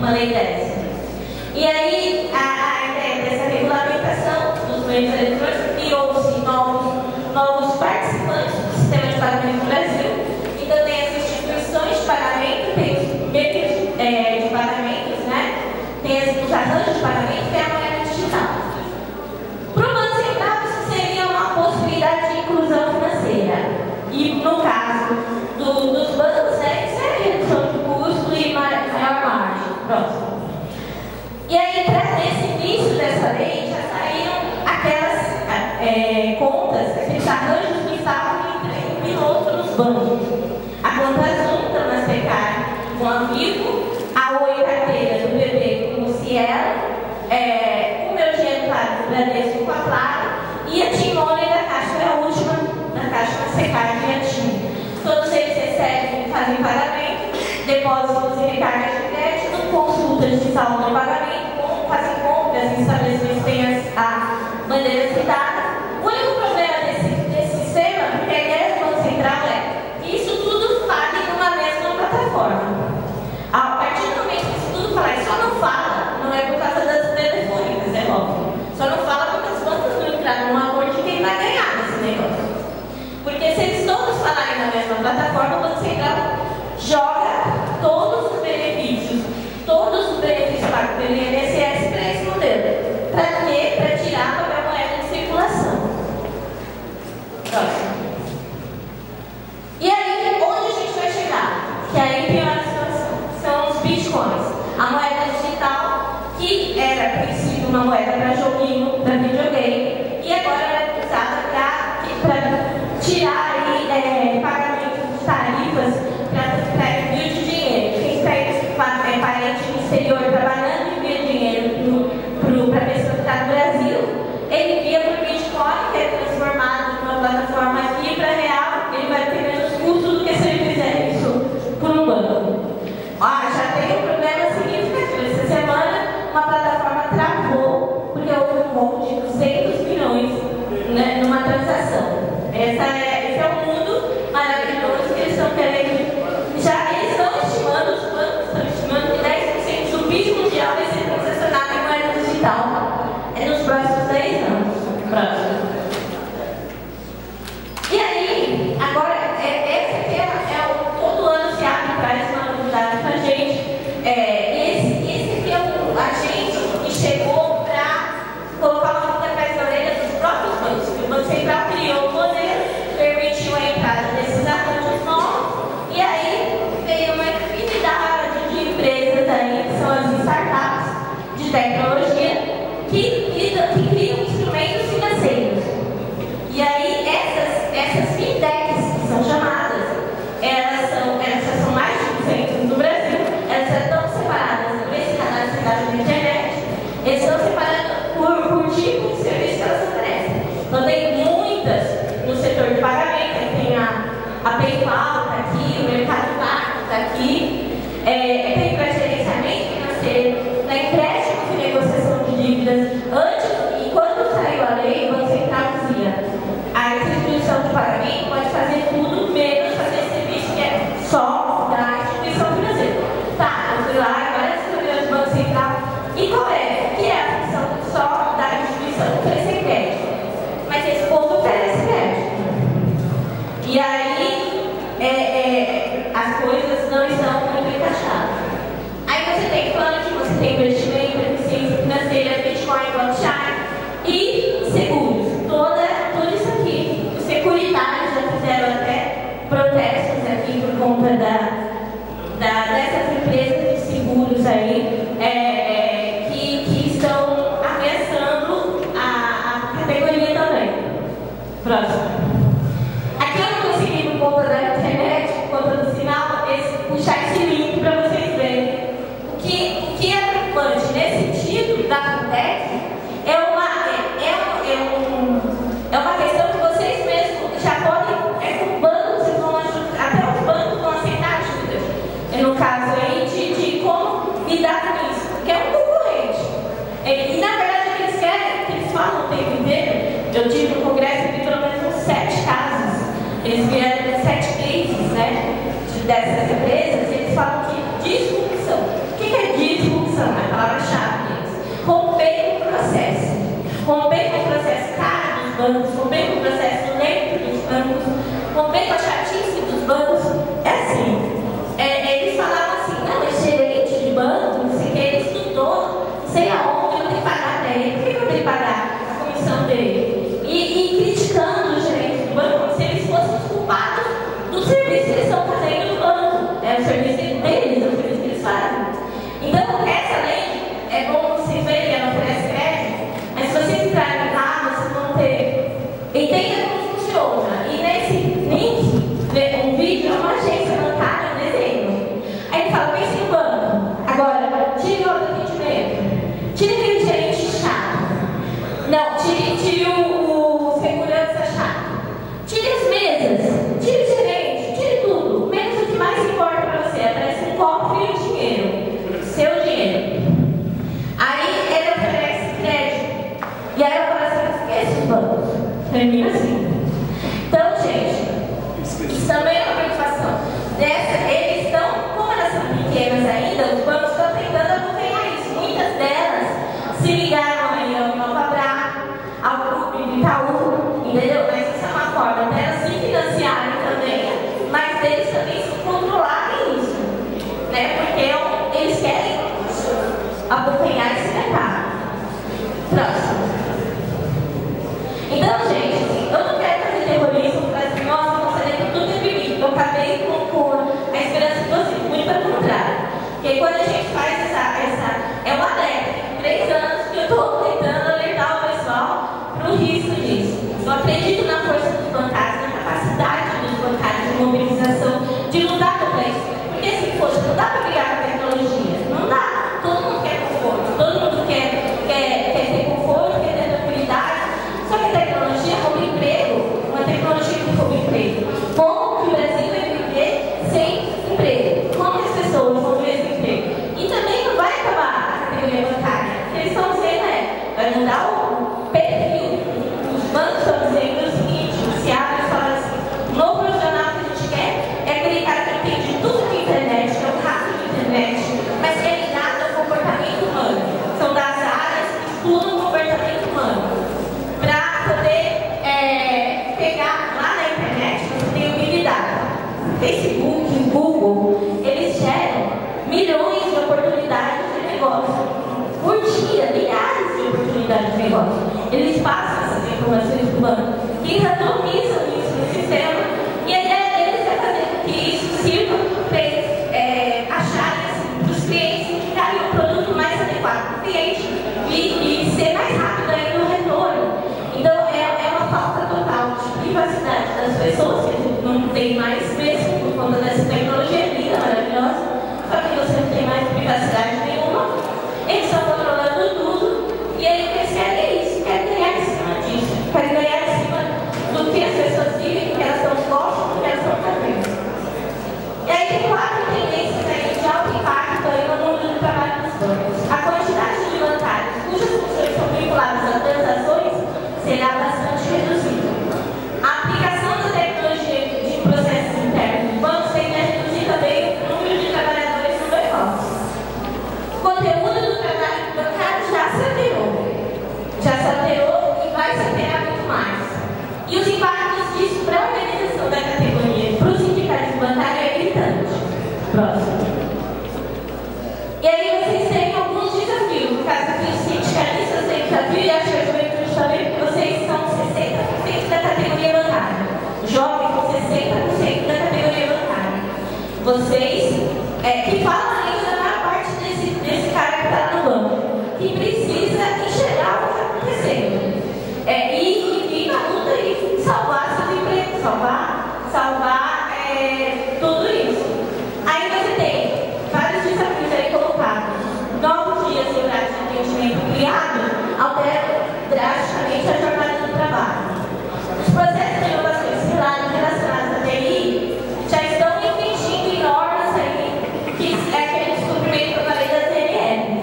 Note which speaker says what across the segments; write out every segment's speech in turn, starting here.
Speaker 1: uma lei dessa. E aí, a ideia dessa regulamentação dos meios eletrônicos criou-se novos participantes do sistema de pagamento no Brasil. Então, tem as instituições de pagamento, tem os meios de pagamentos, né? Tem os arranjos de pagamento, tem a moeda digital. Para o Banco Central, isso seria uma possibilidade de inclusão financeira. E, no caso dos bancos, né, isso é redução de custo e maior margem. Próximo. E aí, nesse início dessa lei, já saíram aquelas contas, aqueles arranjos que estavam em piloto nos bancos. A conta Azul, da Mastercard, com a Vivo, a Oi Carteira do BB com o Cielo, o Meu Dinheiro Claro do Bradesco com a Claro, e a TIM Money da Caixa, foi a última da Caixa Mastercard e a TIM. Todos eles recebem, fazem pagamento, depósitos e recargas de crédito, consultas de saldo de pagamento, fazem compras em estabelecimentos que têm a bandeira citada. O único problema desse sistema, porque a ideia do Banco Central é que isso tudo fale numa mesma plataforma. A partir do momento que isso tudo falar, só não fala, não é por causa das telefônicas, é óbvio. Só não fala porque os bancos não entraram num acordo de quem vai ganhar nesse negócio. Porque se eles todos falarem na mesma plataforma, o Banco Central joga todos os benefícios pagos pelo INSS para esse modelo. Para quê? Para tirar a papel moeda de circulação. Próximo. E aí, onde a gente vai chegar? Que aí piora a situação. São os bitcoins. A moeda digital, que era, a princípio, uma moeda para joguinho, para videogame, e agora é usada para tirar aí, pagamentos de tarifas para envio de dinheiro. Quem tem parente no exterior trabalhando, envia dinheiro para a pessoa que está no Brasil, ele envia para o Bitcoin, que é transformado numa plataforma aqui para real, ele vai ter menos custo do que se ele fizer isso por um banco. Já tem um problema significativo. Essa semana, uma plataforma travou porque houve um rombo de 200 milhões, né, numa transação. Esse é o mundo maravilhoso que eles estão querendo. Eles estão estimando, os bancos estão estimando que 10% do PIB mundial vai ser transacionado em moeda digital nos próximos 10 anos. Próximo. E aí, agora, esse aqui todo ano se abre várias novidades para a gente. Esse aqui é o agente que chegou para colocar uma fita atrás da orelha dos próprios bancos. O Banco Central criou o modelo, permitiu a entrada desses arranjos novos, e aí veio uma infinidade de empresas aí, que são as startups de tecnologia, que criam instrumentos financeiros. E aí essas fintechs, que são chamadas, elas já são mais de 200 no Brasil, elas já estão separadas por esse cadastro de dados da internet, eles estão separados por tipo de serviço que elas oferecem. Então tem muitas no setor de pagamento, tem a PayPal, está aqui, o Mercado Pago está aqui, tem para gerenciamento financeiro, tem empréstimos e negociação de dívidas. Antes, e quando saiu a lei, o Banco Central dizia: a instituição de pagamento pode fazer tudo menos fazer serviço que é só da instituição financeira. Tá, eu fui lá, agora as reuniões do Banco Central. E qual é? Que é a função só da instituição? Oferecer crédito. Mas esse povo oferece crédito. E aí, as coisas não estão muito encaixadas. Aí você tem fund, você tem investimento, eficiência financeira, Bitcoin, blockchain e seguros. Tudo isso aqui. Os securitários já fizeram até protestos aqui por conta dessas empresas de seguros aí, que estão ameaçando a categoria também. Próximo. Aqui eu não consegui, por conta da internet, por conta do sinal, puxar esse link para vocês verem. O que é preocupante nesse sentido da fintech é uma questão que vocês mesmos já podem, com bancos, vocês vão ajudar, até os bancos vão aceitar ajuda. No caso aí, de como lidar com isso. Porque Não, tire o segurança chato. Tire as mesas, tire o gerente, tire tudo. Menos o que mais importa para você. Aparece um cofre e o dinheiro. Seu dinheiro. Aí ele oferece crédito. E aí eu falo assim, esquece os bancos. Termina assim. Então, gente, isso também é uma preocupação. Eles estão, como elas são pequenas ainda, os bancos estão tentando acompanhar isso. Muitas delas se ligaram aí ao Nova Bra, ao Clube do Itaú, entendeu? Mas isso é uma forma delas se financiarem também, mas deles também se controlarem isso, né? Porque eles querem acompanhar esse mercado. Próximo. Então, gente, eu não quero fazer terrorismo para assim, nossa, vou fazer tudo de mim. Eu acabei com a esperança de vocês, muito pelo contrário. Porque quando a gente faz é uma alerta, 3 anos que eu estou tentando alertar o pessoal para o risco disso. Eu acredito na força dos bancários, na capacidade dos bancários de mobilização, de lutar contra isso. Porque assim, poxa, não dá para brigar com a tecnologia. Não dá. Todo mundo quer conforto, todo mundo quer ter conforto, quer ter tranquilidade. Só que a tecnologia rouba emprego, uma tecnologia que rouba emprego. Como que o Brasil vai viver sem emprego? Como as pessoas vão ver esse emprego? E também não vai acabar a categoria bancária. O que eles estão dizendo vai mudar o perfil. Os bancos estão dizendo o seguinte, se abre e fala assim, o novo profissional que a gente quer é aquele cara que entende tudo de internet, que é o rato de internet, mas que é ligado ao comportamento humano. São das áreas que estudam o comportamento humano. Para poder pegar lá na internet, você tem o Big Data. Facebook, Google, eles geram milhões de oportunidades de negócio. Por dia, milhares de oportunidades de negócio. Eles passam essas informações para o banco e randomizam isso no sistema. E a ideia deles é fazer com que isso sirva para eles acharem assim, para os clientes ficarem o produto mais adequado para o cliente e ser mais rápido aí no retorno. Então é uma falta total de privacidade das pessoas, que a gente não tem mais mesmo por conta dessa tecnologia linda, maravilhosa, só que você não tem mais privacidade nenhuma. Eles estão controlando tudo e eles querem isso, querem ganhar em cima disso, querem ganhar em cima do que as pessoas vivem, do que elas estão gostam, do que elas estão fazendo. E aí tem 4 tendências aí de alto impacto aí no mundo do trabalho dos bancos. A quantidade de bancários cujas funções são vinculadas a transações será bastante reduzida. A aplicação da tecnologia de processos internos dos bancos tende a reduzir também o número de trabalhadores no back-office. O conteúdo do trabalho bancário já se alterou e vai se alterar muito mais. E os impactos disso para a organização da categoria, para os sindicatos bancários é gritante. Próximo. E aí vocês têm alguns desafios. No caso aqui, os sindicalistas têm desafio e a juventude também, porque vocês são 60% da categoria bancária. Jovem com 60% da categoria bancária. Vocês que falam ainda da maior parte desse cara que está no banco, que precisa enxergar o que está acontecendo. E na luta e salvar seus empregos, salvar tudo isso. Aí você tem vários desafios aí colocados. Novos dias de horário de atendimento criado alteram drasticamente a jornada do trabalho. Os processos de inovações relacionados à TI já estão infringindo em normas aí, que é aquele descobrimento da lei das CNLs.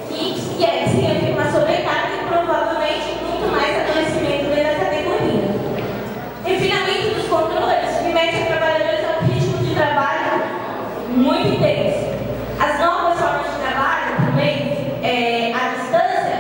Speaker 1: Que significa uma sobrecarga e provavelmente muito mais adoecimento dentro da categoria. Refinamento dos controles submete os trabalhadores a um ritmo de trabalho muito intenso. As novas formas de trabalho também, à distância,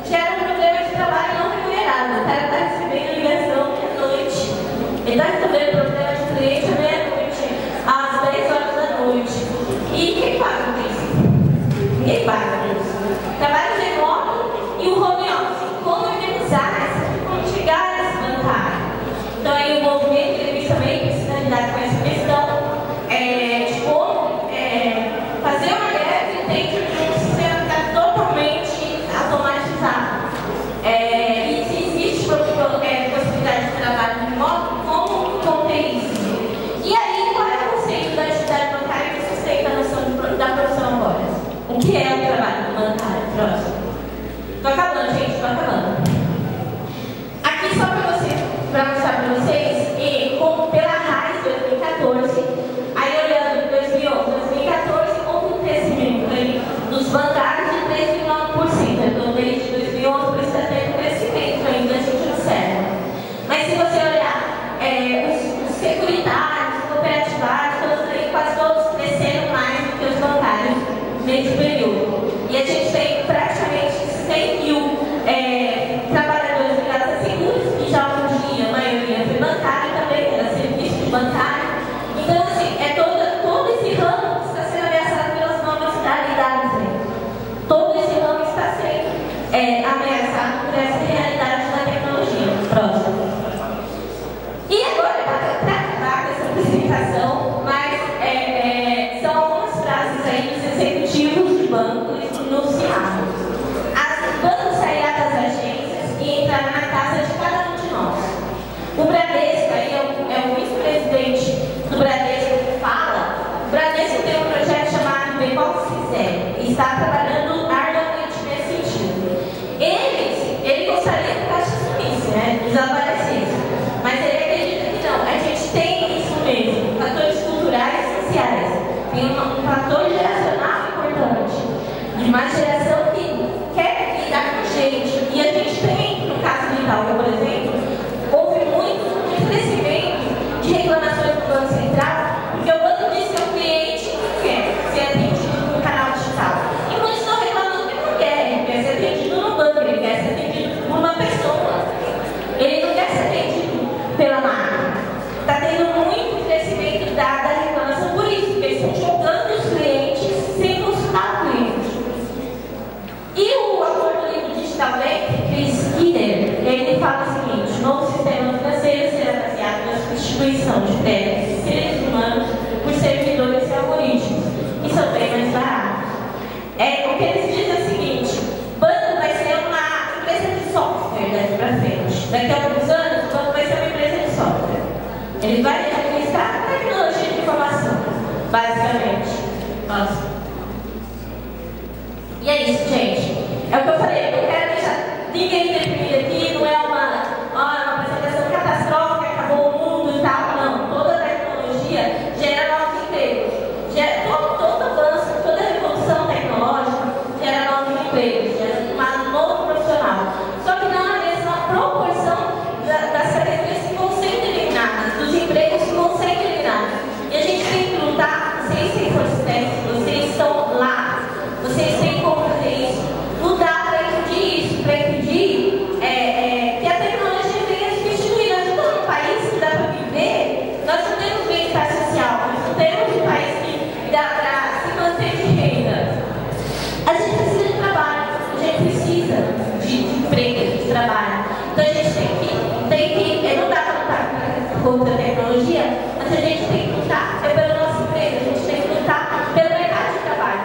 Speaker 1: geram um problema de trabalho não remunerado. O cara está recebendo ligação meia-noite. Ele está recebendo problema de cliente à meia-noite, às 10 horas da noite. E quem paga por isso? Ninguém paga por isso. Trabalho remoto e o home office. Como organizar como chegar a esse bancário? Então aí o movimento ele também precisa lidar com essa questão de como fazer uma greve dentro de um sistema que está totalmente automatizado. E se existe possibilidade de trabalho remoto, como conter isso? E aí, qual é o conceito da atividade bancária que sustenta a noção da profissão agora? O que é o trabalho bancário? Próximo. Estou acabando. nesse período. E a gente tem praticamente 100 mil trabalhadores ligados a seguros, que já hoje em dia a maioria foi bancário também, era serviço de bancário. Então, assim, todo esse ramo está sendo ameaçado pelas novas realidades. Né? Todo esse ramo está sendo ameaçado por essa realidade da tecnologia. Próximo. E agora, para acabar com essa apresentação, mas são algumas frases aí dos executivos de bancos no final. As bancos sairá das agências e entrará na casa de cada um de nós. O Bradesco, aí é o vice-presidente do Bradesco que fala. O Bradesco tem um projeto chamado Back-Office Zero e está trabalhando arduamente nesse sentido. Ele gostaria que o caixa sumisse, né? Desaparecesse. Mas ele acredita que não. A gente tem isso mesmo, fatores culturais e sociais. Tem um fator geracional importante, de uma geração que quer lidar com gente. E a gente tem, no caso do Itaú, por exemplo, houve muito crescimento de reclamações do Banco Central, porque o banco diz que o cliente quer ser atendido no canal digital. E muitos estão reclamando que não quer ser atendido no banco, ele quer ser atendido por uma pessoa. Ele não quer ser atendido pela máquina. Está tendo muito crescimento da reclamação por isso, porque eles estão jogando os clientes sem consultar o cliente. E o autor do livro Digital Bank, Chris Skinner, ele fala o seguinte: o novo sistema financeiro será baseado na substituição de técnicos de seres humanos por servidores e algoritmos, que são bem mais baratos. O que eles dizem é o seguinte: o banco vai ser uma empresa de software daqui para frente. Daqui a alguns anos, o banco vai ser uma empresa de software. Ele vai administrar tecnologia de informação, basicamente. Nossa. E é isso, gente. É o que eu falei, eu não quero deixar ninguém deprimido aqui, não é uma apresentação catastrófica, acabou o mundo e tal, não. Toda tecnologia gera novos empregos. Todo avanço, toda revolução tecnológica gera novos empregos, gera um novo profissional. Só que não é a mesma proporção das categorias que vão sendo eliminadas, dos empregos que vão sendo eliminados. E a gente tem que lutar, vocês têm força técnica, vocês estão lá, vocês têm como fazer isso, lutar para impedir isso, para impedir que a tecnologia venha substituir. Nós estamos num país que dá para viver, nós não temos bem-estar social, nós não temos um país que dá para se manter de renda. A gente precisa de trabalho, a gente precisa de emprego, de trabalho. Então a gente tem que não dá para lutar contra a tecnologia, mas a gente tem que lutar pelo nosso emprego, a gente tem que lutar pelo mercado de trabalho.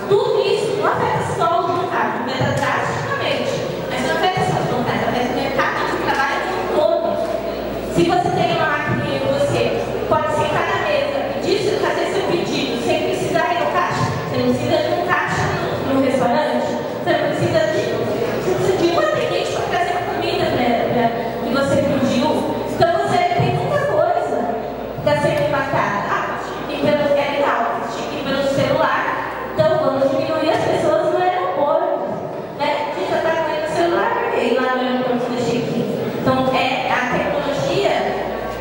Speaker 1: Tudo isso não afeta só os bancários, afeta drasticamente, mas não afeta só os bancários, afeta o mercado de trabalho como um todo. Se você tem uma máquina e você pode sentar na mesa, fazer seu pedido sem precisar ir no caixa, você não precisa de um caixa no restaurante, você não precisa de um atendente para trazer a comida que você pediu. Então você tem muita coisa que está sendo impactada. É legal, pelo celular, então vamos diminuir as pessoas no aeroporto. Né? A gente já está com o celular e lá no aeroporto do check-in. Então a tecnologia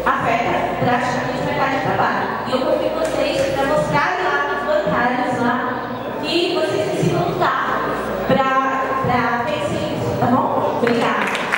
Speaker 1: afeta drasticamente o mercado de trabalho. E eu convido vocês para mostrarem lá nos bancários lá que vocês precisam lutar para vencer isso, tá bom? Obrigada.